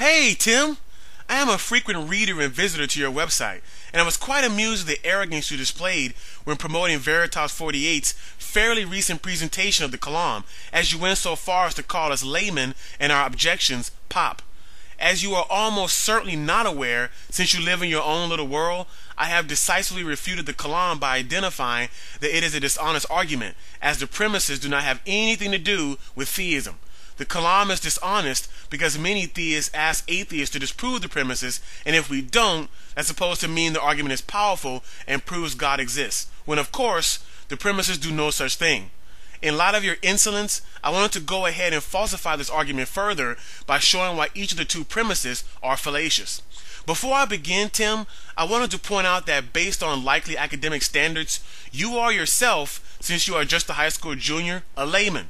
Hey, Tim! I am a frequent reader and visitor to your website, and I was quite amused at the arrogance you displayed when promoting Veritas 48's fairly recent presentation of the Kalam, as you went so far as to call us laymen and our objections pop. As you are almost certainly not aware, since you live in your own little world, I have decisively refuted the Kalam by identifying that it is a dishonest argument, as the premises do not have anything to do with theism. The Kalam is dishonest because many theists ask atheists to disprove the premises, and if we don't, that's supposed to mean the argument is powerful and proves God exists, when of course, the premises do no such thing. In light of your insolence, I wanted to go ahead and falsify this argument further by showing why each of the two premises are fallacious. Before I begin, Tim, I wanted to point out that based on likely academic standards, you are yourself, since you are just a high school junior, a layman.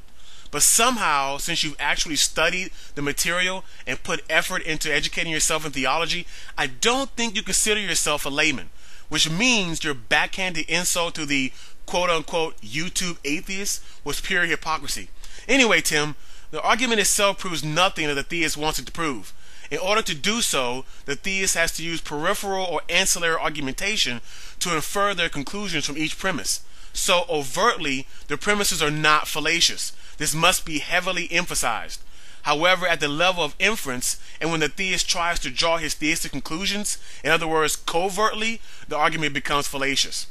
But somehow, since you've actually studied the material and put effort into educating yourself in theology, I don't think you consider yourself a layman, which means your backhanded insult to the quote-unquote YouTube atheist was pure hypocrisy. Anyway, Tim, the argument itself proves nothing that the theist wants it to prove. In order to do so, the theist has to use peripheral or ancillary argumentation to infer their conclusions from each premise. So overtly, the premises are not fallacious. This must be heavily emphasized. However, at the level of inference, and when the theist tries to draw his theistic conclusions, in other words, covertly, the argument becomes fallacious.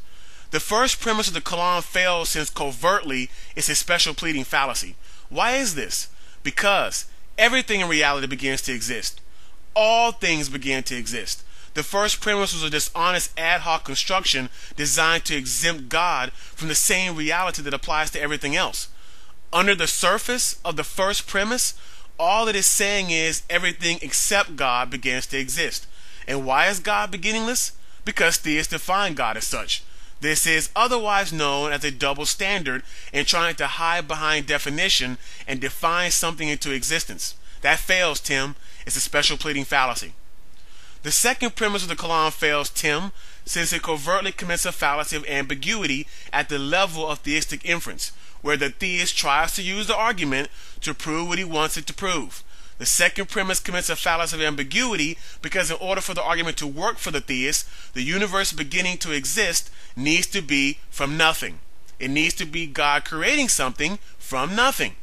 The first premise of the Kalam fails since covertly is a special pleading fallacy. Why is this? Because everything in reality begins to exist. All things begin to exist. The first premise was a dishonest ad hoc construction designed to exempt God from the same reality that applies to everything else. Under the surface of the first premise, all it is saying is everything except God begins to exist. And why is God beginningless? Because theists define God as such. This is otherwise known as a double standard in trying to hide behind definition and define something into existence. That fails, Tim. It's a special pleading fallacy. The second premise of the Kalam fails, Tim, since it covertly commits a fallacy of ambiguity at the level of theistic inference, where the theist tries to use the argument to prove what he wants it to prove. The second premise commits a fallacy of ambiguity because in order for the argument to work for the theist, the universe beginning to exist needs to be from nothing. It needs to be God creating something from nothing.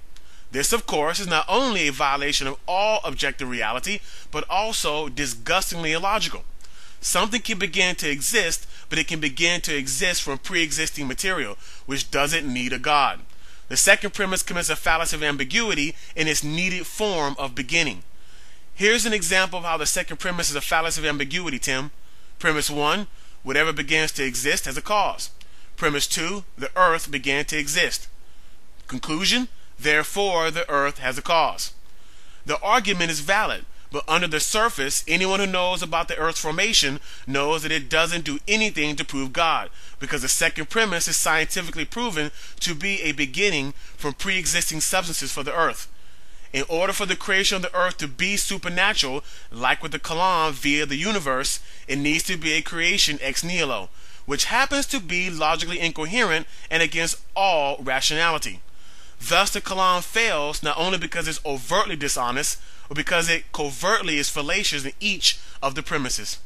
This, of course, is not only a violation of all objective reality, but also disgustingly illogical. Something can begin to exist, but it can begin to exist from pre-existing material, which doesn't need a God. The second premise commits a fallacy of ambiguity in its needed form of beginning. Here's an example of how the second premise is a fallacy of ambiguity, Tim. Premise 1, whatever begins to exist has a cause. Premise 2, the earth began to exist. Conclusion, therefore the earth has a cause. The argument is valid, but under the surface, anyone who knows about the earth's formation knows that it doesn't do anything to prove God, because the second premise is scientifically proven to be a beginning from pre-existing substances for the earth. In order for the creation of the earth to be supernatural, like with the Kalam via the universe, it needs to be a creation ex nihilo, which happens to be logically incoherent and against all rationality. Thus the Kalam fails not only because it's overtly dishonest, but because it covertly is fallacious in each of the premises.